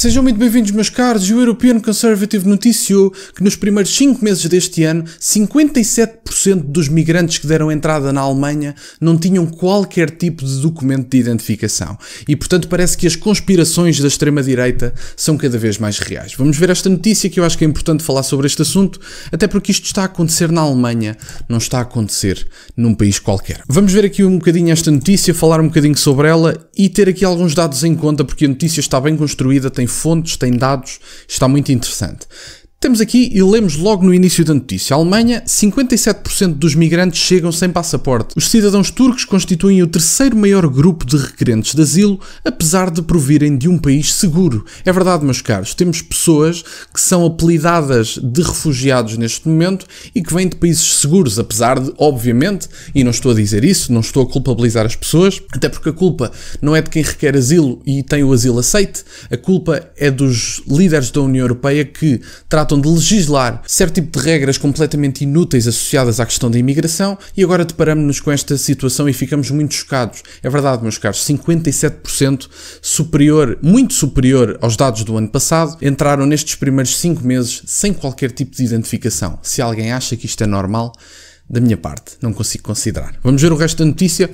Sejam muito bem-vindos, meus caros. O European Conservative noticiou que nos primeiros 5 meses deste ano, 57% dos migrantes que deram entrada na Alemanha não tinham qualquer tipo de documento de identificação. E, portanto, parece que as conspirações da extrema-direita são cada vez mais reais. Vamos ver esta notícia, que eu acho que é importante falar sobre este assunto, até porque isto está a acontecer na Alemanha, não está a acontecer num país qualquer. Vamos ver aqui um bocadinho esta notícia, falar um bocadinho sobre ela e ter aqui alguns dados em conta, porque a notícia está bem construída, tem fontes, tem dados, está muito interessante. Temos aqui e lemos logo no início da notícia. A Alemanha, 57% dos migrantes chegam sem passaporte. Os cidadãos turcos constituem o terceiro maior grupo de requerentes de asilo, apesar de provirem de um país seguro. É verdade, meus caros, temos pessoas que são apelidadas de refugiados neste momento e que vêm de países seguros, apesar de, obviamente, e não estou a dizer isso, não estou a culpabilizar as pessoas, até porque a culpa não é de quem requer asilo e tem o asilo aceite, a culpa é dos líderes da União Europeia que tratam de legislar certo tipo de regras completamente inúteis associadas à questão da imigração e agora deparamos-nos com esta situação e ficamos muito chocados. É verdade, meus caros, 57% superior, muito superior aos dados do ano passado, entraram nestes primeiros 5 meses sem qualquer tipo de identificação. Se alguém acha que isto é normal, da minha parte, não consigo considerar. Vamos ver o resto da notícia.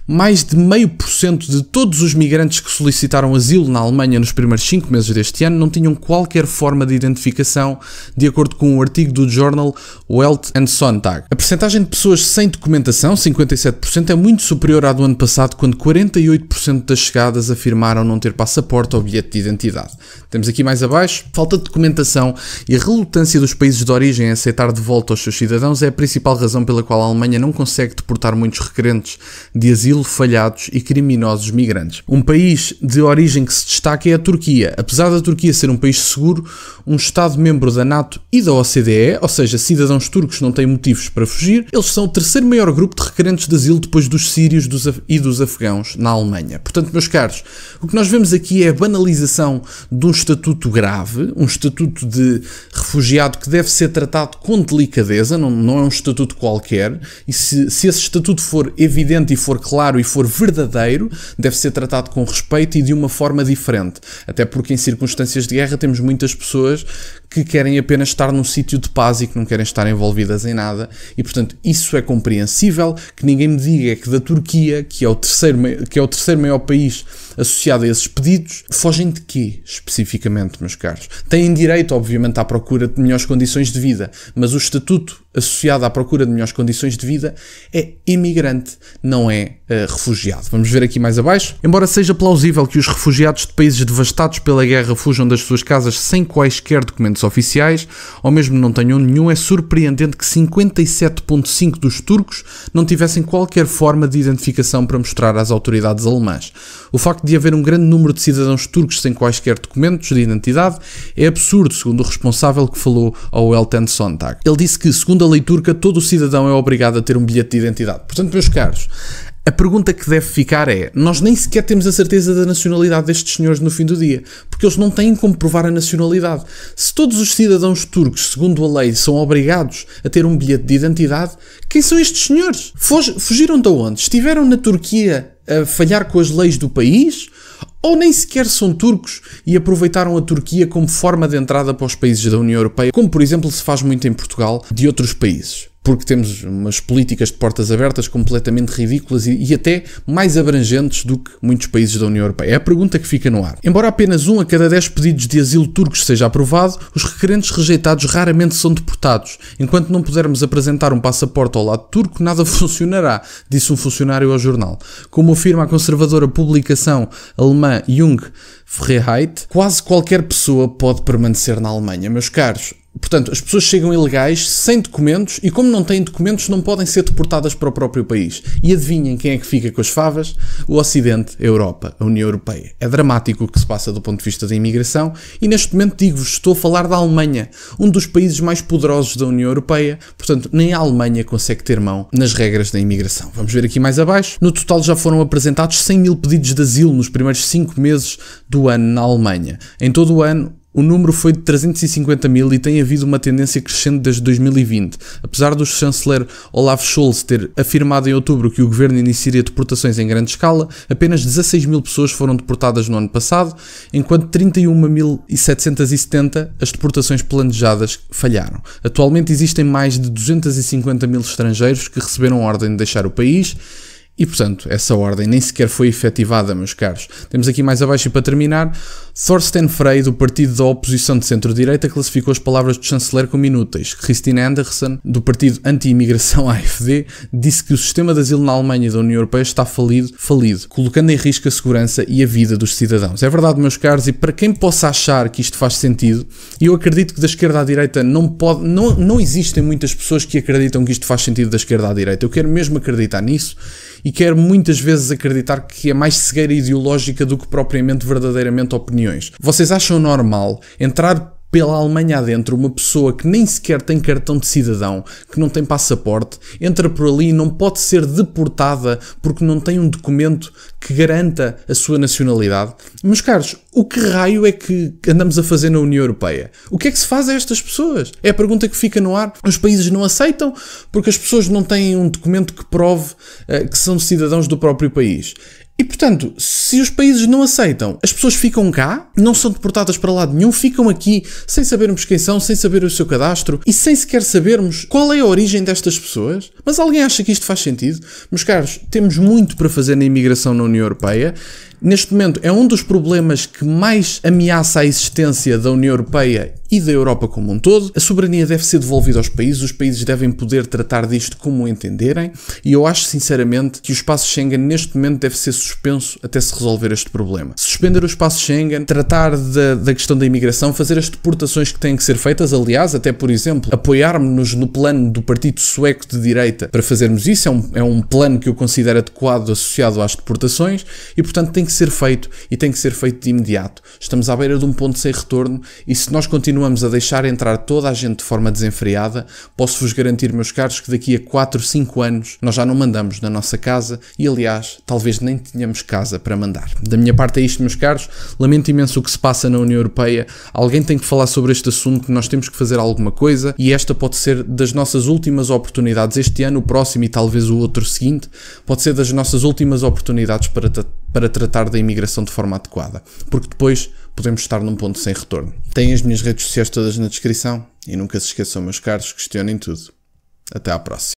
Mais de 0,5% de todos os migrantes que solicitaram asilo na Alemanha nos primeiros 5 meses deste ano não tinham qualquer forma de identificação, de acordo com um artigo do jornal Welt and Sonntag. A percentagem de pessoas sem documentação, 57%, é muito superior à do ano passado, quando 48% das chegadas afirmaram não ter passaporte ou bilhete de identidade. Temos aqui mais abaixo, falta de documentação e a relutância dos países de origem a aceitar de volta os seus cidadãos é a principal razão pela qual a Alemanha não consegue deportar muitos requerentes de asilo falhados e criminosos migrantes. Um país de origem que se destaca é a Turquia. Apesar da Turquia ser um país seguro, um Estado-membro da NATO e da OCDE, ou seja, cidadãos turcos não têm motivos para fugir, eles são o terceiro maior grupo de requerentes de asilo depois dos sírios e dos afegãos na Alemanha. Portanto, meus caros, o que nós vemos aqui é a banalização de um estatuto grave, um estatuto de refugiado que deve ser tratado com delicadeza, não é um estatuto qualquer, e se esse estatuto for evidente e for claro e for verdadeiro, deve ser tratado com respeito e de uma forma diferente. Até porque em circunstâncias de guerra temos muitas pessoas que querem apenas estar num sítio de paz e que não querem estar envolvidas em nada, e portanto isso é compreensível. Que ninguém me diga que da Turquia, que é o terceiro maior país associado a esses pedidos, fogem de quê, especificamente, meus caros? Têm direito, obviamente, à procura de melhores condições de vida, mas o estatuto associado à procura de melhores condições de vida é imigrante, não é refugiado. Vamos ver aqui mais abaixo. Embora seja plausível que os refugiados de países devastados pela guerra fujam das suas casas sem quaisquer documentos oficiais, ou mesmo não tenham nenhum, é surpreendente que 57,5% dos turcos não tivessem qualquer forma de identificação para mostrar às autoridades alemãs. O facto de haver um grande número de cidadãos turcos sem quaisquer documentos de identidade é absurdo, segundo o responsável que falou ao Welt and Sonntag. Ele disse que, segundo a lei turca, todo o cidadão é obrigado a ter um bilhete de identidade. Portanto, meus caros, a pergunta que deve ficar é: nós nem sequer temos a certeza da nacionalidade destes senhores no fim do dia, porque eles não têm como provar a nacionalidade. Se todos os cidadãos turcos, segundo a lei, são obrigados a ter um bilhete de identidade, quem são estes senhores? Fugiram de onde? Estiveram na Turquia a falhar com as leis do país? Ou nem sequer são turcos e aproveitaram a Turquia como forma de entrada para os países da União Europeia, como por exemplo se faz muito em Portugal, de outros países? Porque temos umas políticas de portas abertas completamente ridículas e até mais abrangentes do que muitos países da União Europeia. É a pergunta que fica no ar. Embora apenas 1 a cada 10 pedidos de asilo turcos seja aprovado, os requerentes rejeitados raramente são deportados. Enquanto não pudermos apresentar um passaporte ao lado turco, nada funcionará, disse um funcionário ao jornal. Como afirma a conservadora publicação alemã Jung Freiheit, quase qualquer pessoa pode permanecer na Alemanha. Meus caros, portanto, as pessoas chegam ilegais, sem documentos, e como não têm documentos, não podem ser deportadas para o próprio país. E adivinhem quem é que fica com as favas? O Ocidente, a Europa, a União Europeia. É dramático o que se passa do ponto de vista da imigração, e neste momento digo-vos, estou a falar da Alemanha, um dos países mais poderosos da União Europeia, portanto, nem a Alemanha consegue ter mão nas regras da imigração. Vamos ver aqui mais abaixo. No total já foram apresentados 100 mil pedidos de asilo nos primeiros 5 meses do ano na Alemanha. Em todo o ano, O número foi de 350 mil e tem havido uma tendência crescente desde 2020. Apesar do chanceler Olaf Scholz ter afirmado em outubro que o governo iniciaria deportações em grande escala, apenas 16 mil pessoas foram deportadas no ano passado, enquanto 31.770 as deportações planejadas falharam. Atualmente existem mais de 250 mil estrangeiros que receberam ordem de deixar o país. E, portanto, essa ordem nem sequer foi efetivada, meus caros. Temos aqui mais abaixo, e para terminar, Thorsten Frey, do partido da oposição de centro-direita, classificou as palavras do chanceler como inúteis. Christine Anderson, do partido anti-imigração AfD, disse que o sistema de asilo na Alemanha e da União Europeia está falido, colocando em risco a segurança e a vida dos cidadãos. É verdade, meus caros, e para quem possa achar que isto faz sentido, e eu acredito que da esquerda à direita não existem muitas pessoas que acreditam que isto faz sentido da esquerda à direita. Eu quero mesmo acreditar nisso, e quero muitas vezes acreditar que é mais cegueira ideológica do que propriamente verdadeiramente opiniões. Vocês acham normal entrar pela Alemanha adentro uma pessoa que nem sequer tem cartão de cidadão, que não tem passaporte, entra por ali e não pode ser deportada porque não tem um documento que garanta a sua nacionalidade? Meus caros, o que raio é que andamos a fazer na União Europeia? O que é que se faz a estas pessoas? É a pergunta que fica no ar. Os países não aceitam porque as pessoas não têm um documento que prove que são cidadãos do próprio país. E, portanto, se os países não aceitam, as pessoas ficam cá, não são deportadas para lado nenhum, ficam aqui sem sabermos quem são, sem saber o seu cadastro e sem sequer sabermos qual é a origem destas pessoas. Mas alguém acha que isto faz sentido? Meus caros, temos muito para fazer na imigração na União Europeia. Neste momento é um dos problemas que mais ameaça a existência da União Europeia e da Europa como um todo. A soberania deve ser devolvida aos países, os países devem poder tratar disto como entenderem, e eu acho sinceramente que o espaço Schengen neste momento deve ser suspenso até se resolver este problema. Suspender o espaço Schengen, tratar da questão da imigração, fazer as deportações que têm que ser feitas, aliás, até por exemplo, apoiarmos-nos no plano do Partido Sueco de Direita para fazermos isso, é um plano que eu considero adequado associado às deportações e, portanto, tem que ser feito e tem que ser feito de imediato. Estamos à beira de um ponto sem retorno e se nós continuamos a deixar entrar toda a gente de forma desenfreada, posso-vos garantir, meus caros, que daqui a 4, 5 anos nós já não mandamos na nossa casa e, aliás, talvez nem tenhamos casa para mandar. Da minha parte é isto, meus caros. Lamento imenso o que se passa na União Europeia. Alguém tem que falar sobre este assunto, nós temos que fazer alguma coisa e esta pode ser das nossas últimas oportunidades este ano, o próximo e talvez o outro seguinte, pode ser das nossas últimas oportunidades para tratar da imigração de forma adequada, porque depois podemos estar num ponto sem retorno. Têm as minhas redes sociais todas na descrição e nunca se esqueçam, meus caros, questionem tudo. Até à próxima.